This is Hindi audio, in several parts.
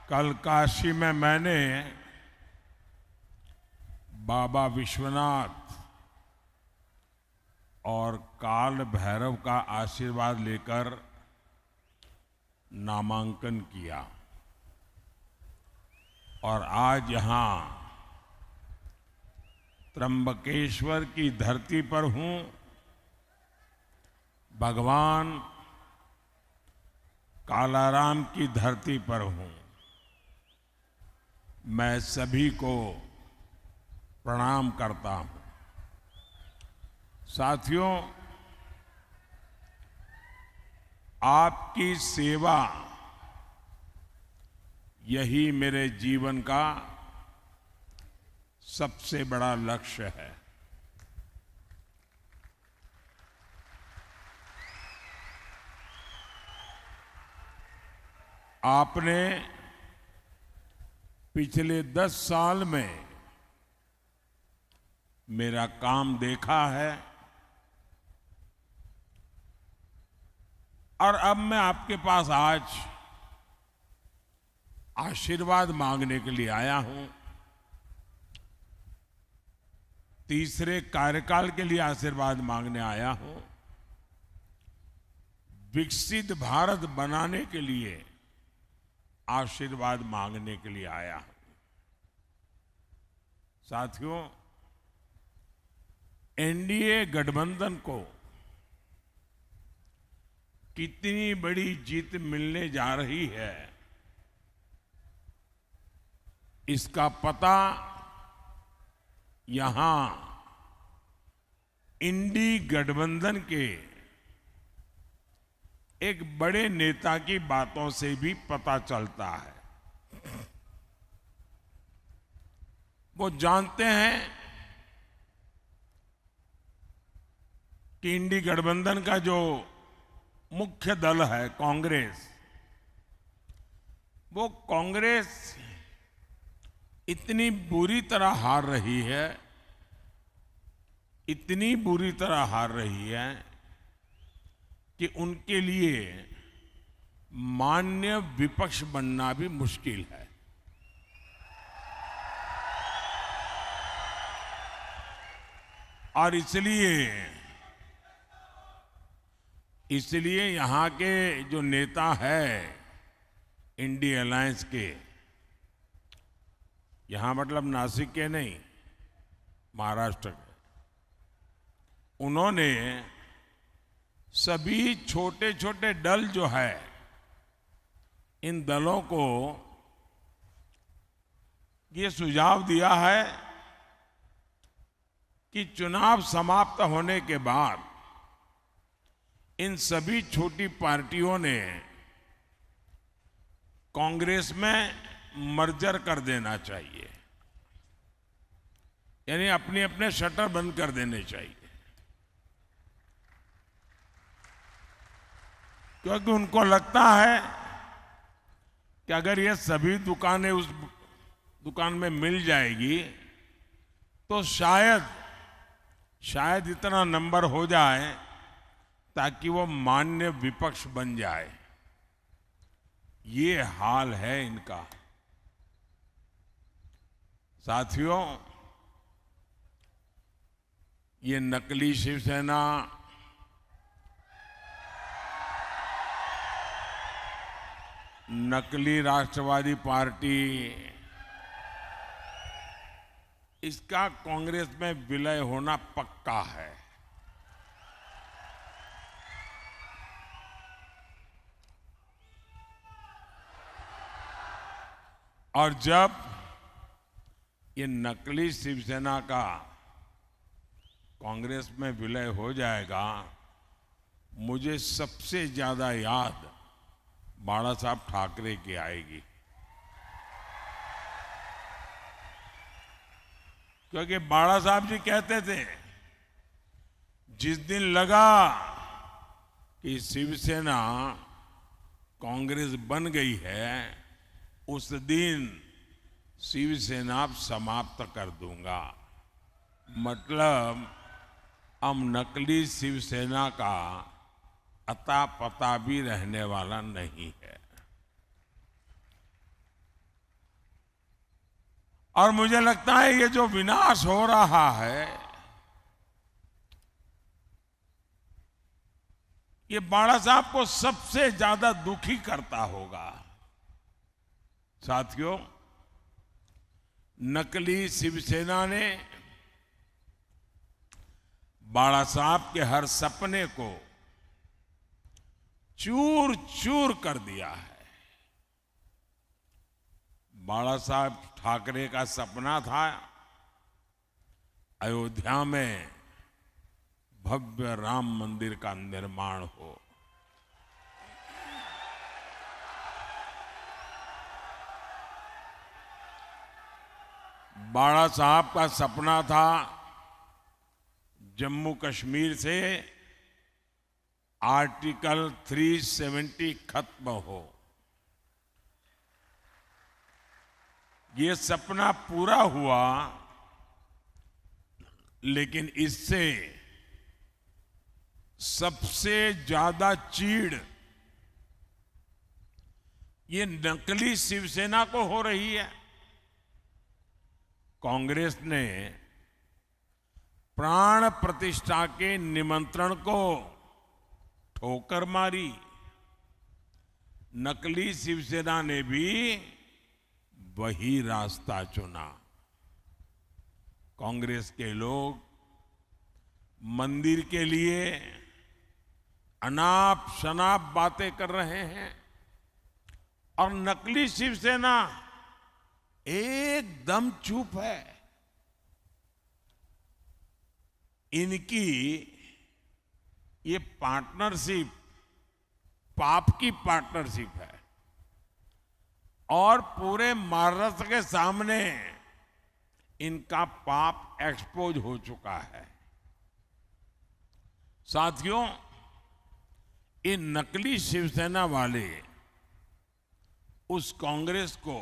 कल काशी में मैंने बाबा विश्वनाथ और काल भैरव का आशीर्वाद लेकर नामांकन किया और आज यहां त्र्यंबकेश्वर की धरती पर हूं। भगवान कालाराम की धरती पर हूं। मैं सभी को प्रणाम करता हूं। साथियों, आपकी सेवा यही मेरे जीवन का सबसे बड़ा लक्ष्य है। आपने पिछले 10 साल में मेरा काम देखा है और अब मैं आपके पास आज आशीर्वाद मांगने के लिए आया हूं। तीसरे कार्यकाल के लिए आशीर्वाद मांगने आया हूं। विकसित भारत बनाने के लिए आशीर्वाद मांगने के लिए आया हूं। साथियों, एनडीए गठबंधन को कितनी बड़ी जीत मिलने जा रही है, इसका पता यहां इंडी गठबंधन के एक बड़े नेता की बातों से भी पता चलता है। वो जानते हैं कि इंडी गठबंधन का जो मुख्य दल है कांग्रेस, वो कांग्रेस इतनी बुरी तरह हार रही है, इतनी बुरी तरह हार रही है कि उनके लिए मान्य विपक्ष बनना भी मुश्किल है। और इसलिए यहां के जो नेता है इंडी अलायंस के, यहां मतलब नासिक के नहीं, महाराष्ट्र के, उन्होंने सभी छोटे छोटे दल जो है, इन दलों को ये सुझाव दिया है कि चुनाव समाप्त होने के बाद इन सभी छोटी पार्टियों ने कांग्रेस में मर्जर कर देना चाहिए, यानी अपने अपने शटर बंद कर देने चाहिए, क्योंकि उनको लगता है कि अगर ये सभी दुकानें उस दुकान में मिल जाएगी तो शायद इतना नंबर हो जाए ताकि वो मान्य विपक्ष बन जाए। ये हाल है इनका। साथियों, ये नकली शिवसेना, नकली राष्ट्रवादी पार्टी, इसका कांग्रेस में विलय होना पक्का है। और जब ये नकली शिवसेना का कांग्रेस में विलय हो जाएगा, मुझे सबसे ज्यादा याद बाला साहब ठाकरे की आएगी, क्योंकि बाला साहब जी कहते थे, जिस दिन लगा कि शिवसेना कांग्रेस बन गई है, उस दिन शिवसेना समाप्त कर दूंगा। मतलब अब नकली शिवसेना का अता पता भी रहने वाला नहीं है। और मुझे लगता है ये जो विनाश हो रहा है, ये बाला साहब को सबसे ज्यादा दुखी करता होगा। साथियों, नकली शिवसेना ने बाला साहब के हर सपने को चूर चूर कर दिया है। बाला साहब ठाकरे का सपना था अयोध्या में भव्य राम मंदिर का निर्माण हो। बाला साहब का सपना था जम्मू कश्मीर से आर्टिकल 370 खत्म हो। ये सपना पूरा हुआ, लेकिन इससे सबसे ज्यादा चीड़ ये नकली शिवसेना को हो रही है। कांग्रेस ने प्राण प्रतिष्ठा के निमंत्रण को ठोकर मारी। नकली शिवसेना ने भी वही रास्ता चुना। कांग्रेस के लोग मंदिर के लिए अनाप शनाप बातें कर रहे हैं और नकली शिवसेना एकदम चुप है। इनकी ये पार्टनरशिप पाप की पार्टनरशिप है और पूरे महाराष्ट्र के सामने इनका पाप एक्सपोज हो चुका है। साथियों, ये नकली शिवसेना वाले उस कांग्रेस को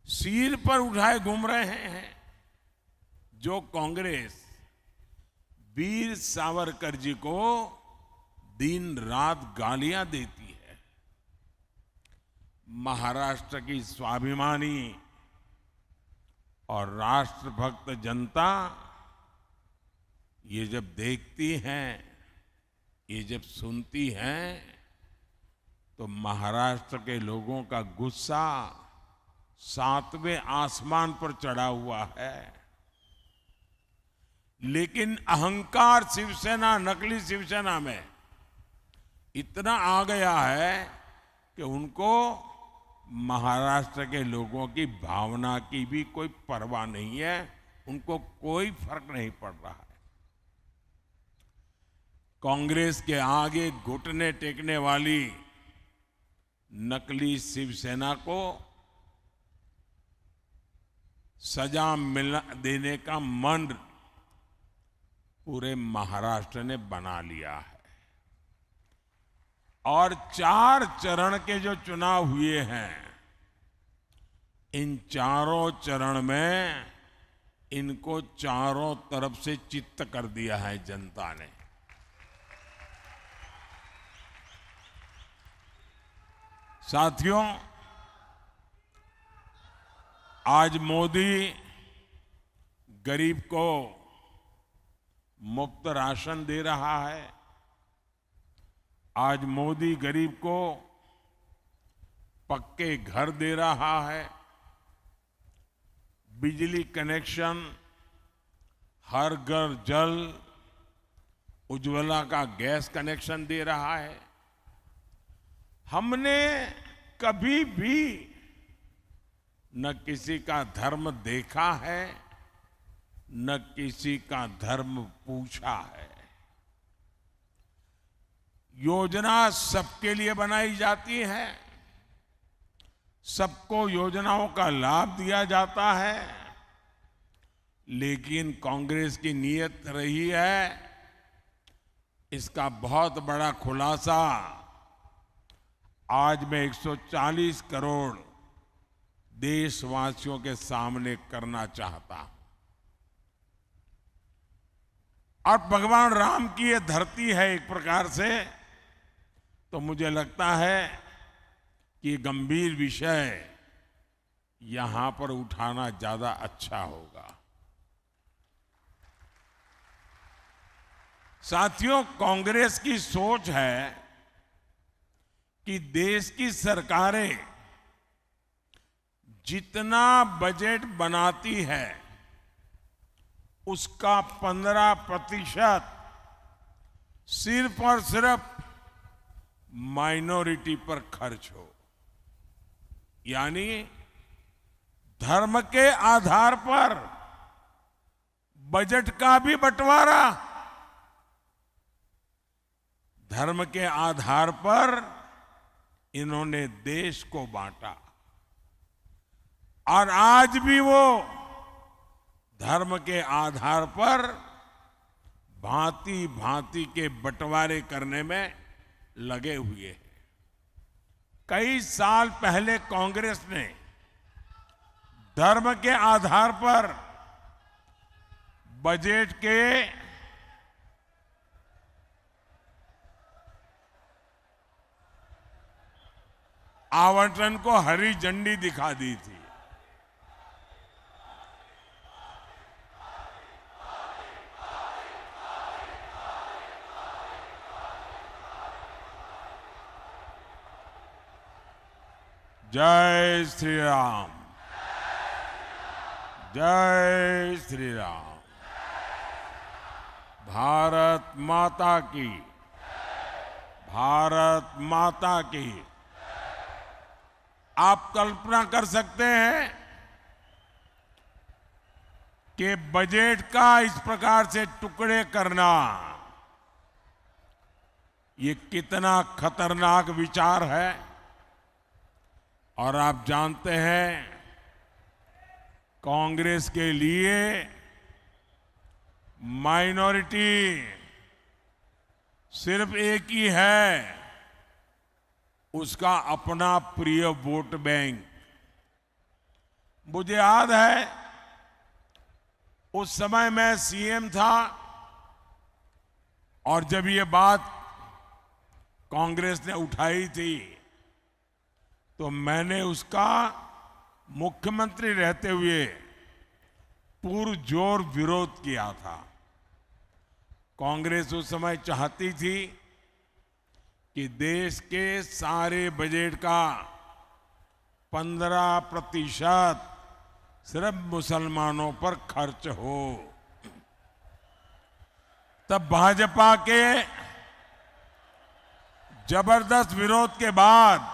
सिर पर उठाए घूम रहे हैं जो कांग्रेस वीर सावरकर जी को दिन रात गालियां देती है। महाराष्ट्र की स्वाभिमानी और राष्ट्रभक्त जनता ये जब देखती हैं, ये जब सुनती हैं, तो महाराष्ट्र के लोगों का गुस्सा 7वें आसमान पर चढ़ा हुआ है। लेकिन अहंकार शिवसेना, नकली शिवसेना में इतना आ गया है कि उनको महाराष्ट्र के लोगों की भावना की भी कोई परवाह नहीं है, उनको कोई फर्क नहीं पड़ रहा है। कांग्रेस के आगे घुटने टेकने वाली नकली शिवसेना को सजा देने का मन पूरे महाराष्ट्र ने बना लिया है। और 4 चरण के जो चुनाव हुए हैं, इन चारों चरण में इनको चारों तरफ से चित्त कर दिया है जनता ने। साथियों, आज मोदी गरीब को मुफ्त राशन दे रहा है। आज मोदी गरीब को पक्के घर दे रहा है। बिजली कनेक्शन, हर घर जल, उज्ज्वला का गैस कनेक्शन दे रहा है। हमने कभी भी न किसी का धर्म देखा है, न किसी का धर्म पूछा है। योजना सबके लिए बनाई जाती है, सबको योजनाओं का लाभ दिया जाता है, लेकिन कांग्रेस की नीयत रही है, इसका बहुत बड़ा खुलासा आज मैं 140 करोड़ देशवासियों के सामने करना चाहता हूं। और भगवान राम की ये धरती है एक प्रकार से, तो मुझे लगता है कि ये गंभीर विषय यहां पर उठाना ज्यादा अच्छा होगा। साथियों, कांग्रेस की सोच है कि देश की सरकारें जितना बजट बनाती है उसका 15% सिर्फ और सिर्फ माइनॉरिटी पर खर्च हो, यानी धर्म के आधार पर बजट का भी बंटवारा, धर्म के आधार पर इन्होंने देश को बांटा और आज भी वो धर्म के आधार पर भांति भांति के बंटवारे करने में लगे हुए हैं। कई साल पहले कांग्रेस ने धर्म के आधार पर बजट के आवंटन को हरी झंडी दिखा दी थी। जय श्री राम, जय श्री राम। भारत माता की, भारत माता की। आप कल्पना कर सकते हैं कि बजट का इस प्रकार से टुकड़े करना ये कितना खतरनाक विचार है। और आप जानते हैं कांग्रेस के लिए माइनॉरिटी सिर्फ एक ही है, उसका अपना प्रिय वोट बैंक। मुझे याद है उस समय मैं सीएम था और जब ये बात कांग्रेस ने उठाई थी तो मैंने उसका मुख्यमंत्री रहते हुए पुरजोर विरोध किया था। कांग्रेस उस समय चाहती थी कि देश के सारे बजट का 15% सिर्फ मुसलमानों पर खर्च हो। तब भाजपा के जबरदस्त विरोध के बाद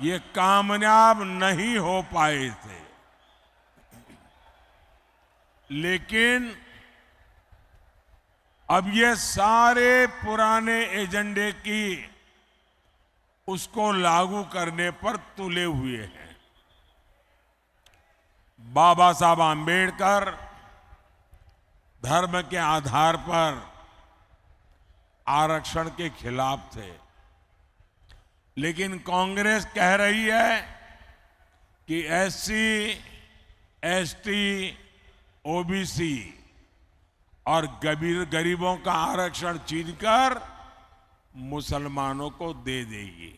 ये कामयाब नहीं हो पाए थे, लेकिन अब ये सारे पुराने एजेंडे की उसको लागू करने पर तुले हुए हैं। बाबा साहब आंबेडकर धर्म के आधार पर आरक्षण के खिलाफ थे, लेकिन कांग्रेस कह रही है कि एससी, एसटी, ओबीसी और गरीबों का आरक्षण छीनकर मुसलमानों को दे देगी।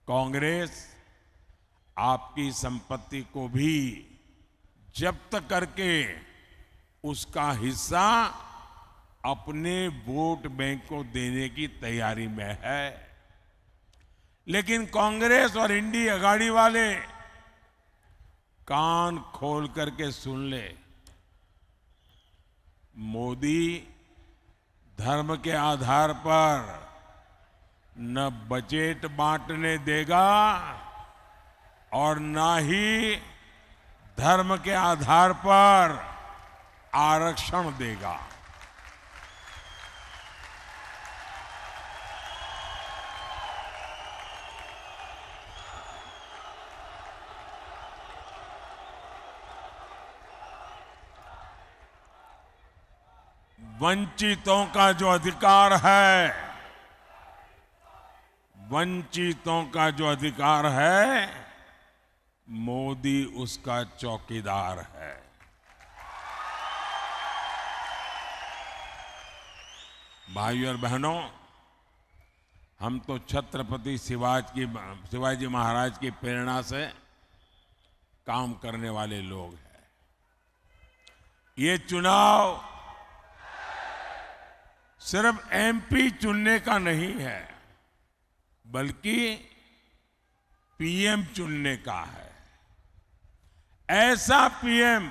कांग्रेस आपकी संपत्ति को भी जब्त करके उसका हिस्सा अपने वोट बैंक को देने की तैयारी में है। लेकिन कांग्रेस और इंडी अगाड़ी वाले कान खोल करके सुन ले, मोदी धर्म के आधार पर न बजट बांटने देगा और न ही धर्म के आधार पर आरक्षण देगा। वंचितों का जो अधिकार है, वंचितों का जो अधिकार है, मोदी उसका चौकीदार है। भाइयों और बहनों, हम तो छत्रपति शिवाजी महाराज की प्रेरणा से काम करने वाले लोग हैं। ये चुनाव सिर्फ एमपी चुनने का नहीं है, बल्कि पीएम चुनने का है। ऐसा पीएम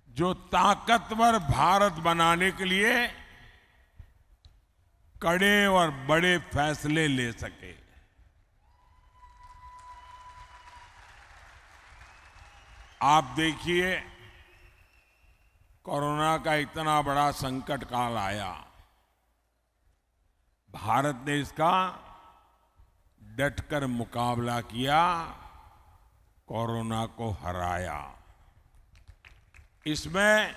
जो ताकतवर भारत बनाने के लिए कड़े और बड़े फैसले ले सके। आप देखिए, कोरोना का इतना बड़ा संकट काल आया, भारत ने इसका डटकर मुकाबला किया, कोरोना को हराया। इसमें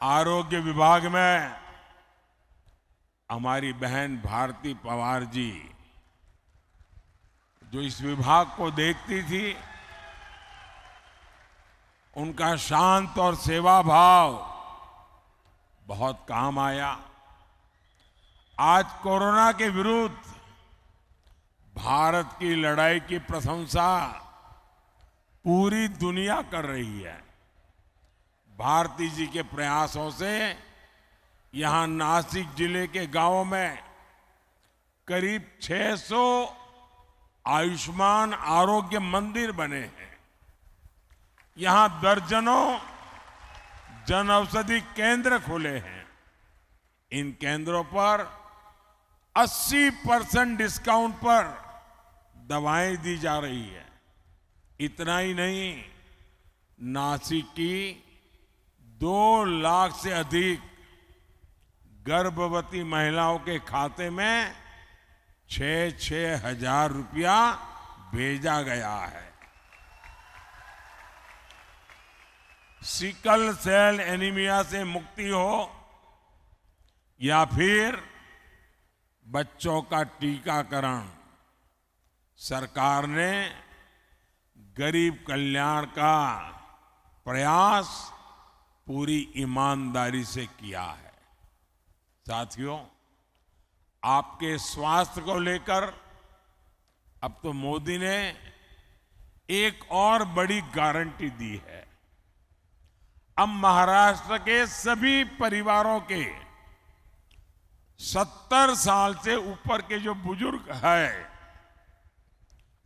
आरोग्य विभाग में हमारी बहन भारती पवार जी, जो इस विभाग को देखती थी, उनका शांत और सेवा भाव बहुत काम आया। आज कोरोना के विरुद्ध भारत की लड़ाई की प्रशंसा पूरी दुनिया कर रही है। भारती जी के प्रयासों से यहां नासिक जिले के गांवों में करीब 600 आयुष्मान आरोग्य मंदिर बने हैं। यहां दर्जनों जन औषधि केंद्र खुले हैं। इन केंद्रों पर 80% डिस्काउंट पर दवाएं दी जा रही है। इतना ही नहीं, नासिक की 2 लाख से अधिक गर्भवती महिलाओं के खाते में 6-6 हजार रुपया भेजा गया है। सिकल सेल एनीमिया से मुक्ति हो या फिर बच्चों का टीकाकरण, सरकार ने गरीब कल्याण का प्रयास पूरी ईमानदारी से किया है। साथियों, आपके स्वास्थ्य को लेकर अब तो मोदी ने एक और बड़ी गारंटी दी है। अब महाराष्ट्र के सभी परिवारों के 70 साल से ऊपर के जो बुजुर्ग हैं,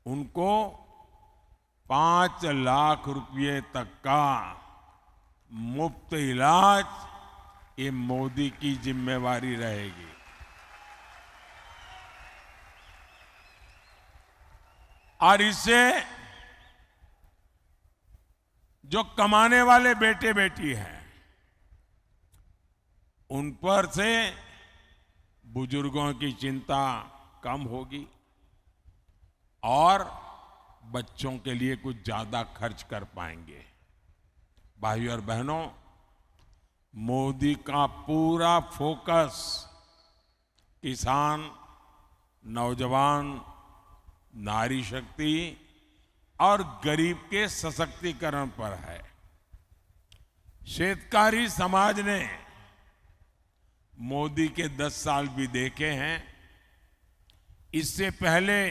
उनको 5 लाख रुपए तक का मुफ्त इलाज ये मोदी की जिम्मेवारी रहेगी। और इससे जो कमाने वाले बेटे बेटी हैं, उन पर से बुजुर्गों की चिंता कम होगी और बच्चों के लिए कुछ ज्यादा खर्च कर पाएंगे। भाइयों और बहनों, मोदी का पूरा फोकस किसान, नौजवान, नारी शक्ति और गरीब के सशक्तिकरण पर है। शेतकारी समाज ने मोदी के 10 साल भी देखे हैं। इससे पहले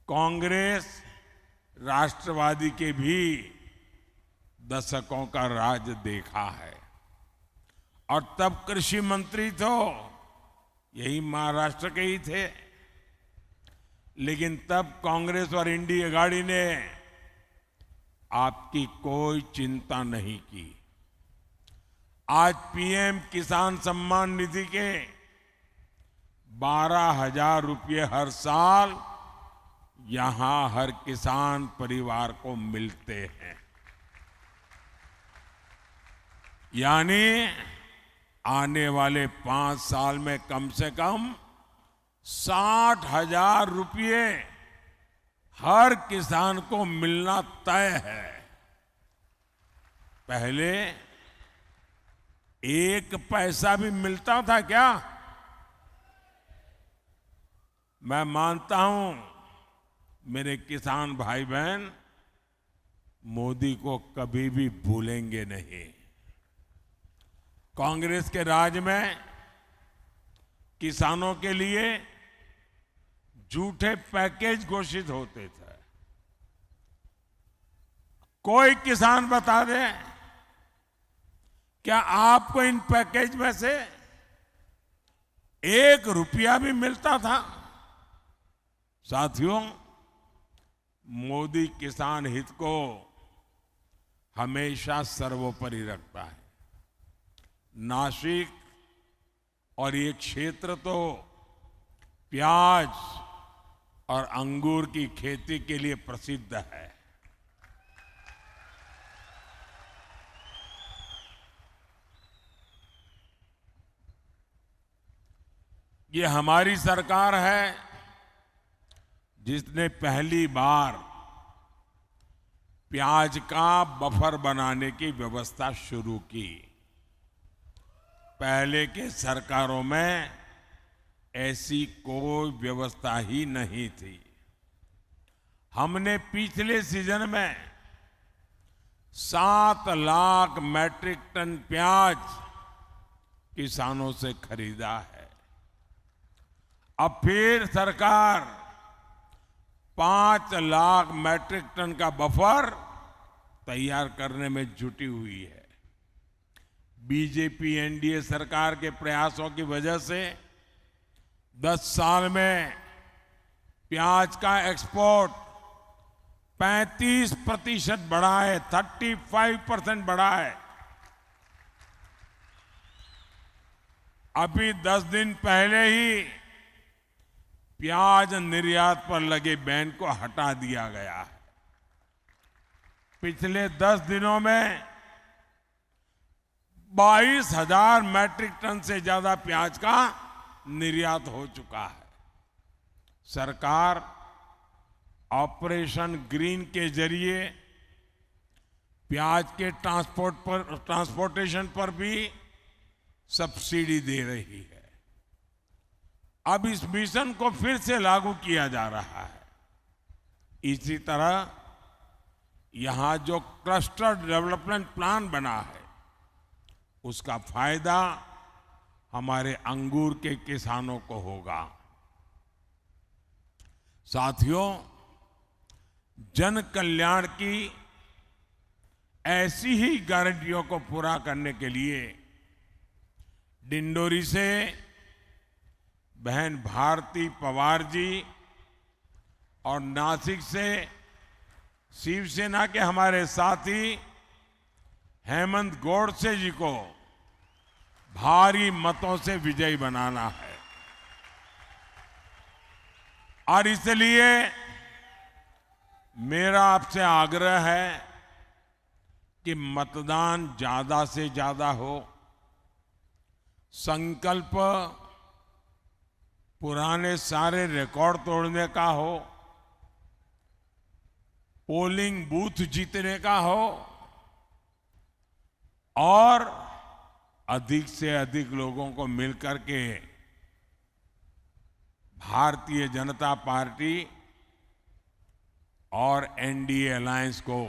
कांग्रेस, राष्ट्रवादी के भी दशकों का राज देखा है। और तब कृषि मंत्री तो यही महाराष्ट्र के ही थे। लेकिन तब कांग्रेस और इंडिया अघाड़ी ने आपकी कोई चिंता नहीं की। आज पीएम किसान सम्मान निधि के 12,000 रुपये हर साल यहां हर किसान परिवार को मिलते हैं। यानी आने वाले 5 साल में कम से कम 60,000 रुपये हर किसान को मिलना तय है। पहले 1 पैसा भी मिलता था क्या? मैं मानता हूं मेरे किसान भाई बहन मोदी को कभी भी भूलेंगे नहीं। कांग्रेस के राज में किसानों के लिए झूठे पैकेज घोषित होते थे। कोई किसान बता दे, क्या आपको इन पैकेज में से 1 रुपया भी मिलता था? साथियों, मोदी किसान हित को हमेशा सर्वोपरि रखता है। नासिक और ये क्षेत्र तो प्याज और अंगूर की खेती के लिए प्रसिद्ध है। ये हमारी सरकार है जिसने पहली बार प्याज का बफर बनाने की व्यवस्था शुरू की। पहले के सरकारों में ऐसी कोई व्यवस्था ही नहीं थी। हमने पिछले सीजन में 7 लाख मैट्रिक टन प्याज किसानों से खरीदा है। अब फिर सरकार 5 लाख मैट्रिक टन का बफर तैयार करने में जुटी हुई है। बीजेपी एनडीए सरकार के प्रयासों की वजह से 10 साल में प्याज का एक्सपोर्ट 35% बढ़ा है, 35% बढ़ा है। अभी 10 दिन पहले ही प्याज निर्यात पर लगे बैन को हटा दिया गया है। पिछले 10 दिनों में 22,000 मैट्रिक टन से ज्यादा प्याज का निर्यात हो चुका है। सरकार ऑपरेशन ग्रीन के जरिए प्याज के ट्रांसपोर्टेशन पर भी सब्सिडी दे रही है। अब इस मिशन को फिर से लागू किया जा रहा है। इसी तरह यहां जो क्लस्टर डेवलपमेंट प्लान बना है, उसका फायदा हमारे अंगूर के किसानों को होगा। साथियों, जन कल्याण की ऐसी ही गारंटियों को पूरा करने के लिए डिंडोरी से बहन भारती पवार जी और नासिक से शिवसेना के हमारे साथी हेमंत गोडसे जी को भारी मतों से विजयी बनाना है। और इसलिए मेरा आपसे आग्रह है कि मतदान ज्यादा से ज्यादा हो। संकल्प पुराने सारे रिकॉर्ड तोड़ने का हो, पोलिंग बूथ जीतने का हो और अधिक से अधिक लोगों को मिलकर के भारतीय जनता पार्टी और एनडीए अलायंस को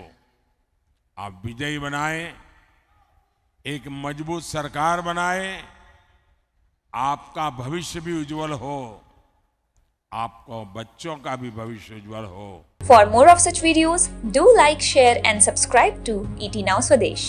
आप विजयी बनाएं, एक मजबूत सरकार बनाएं, आपका भविष्य भी उज्जवल हो, आपको बच्चों का भी भविष्य उज्जवल हो। For more of such videos, do like, share and subscribe to ET Now Swadesh.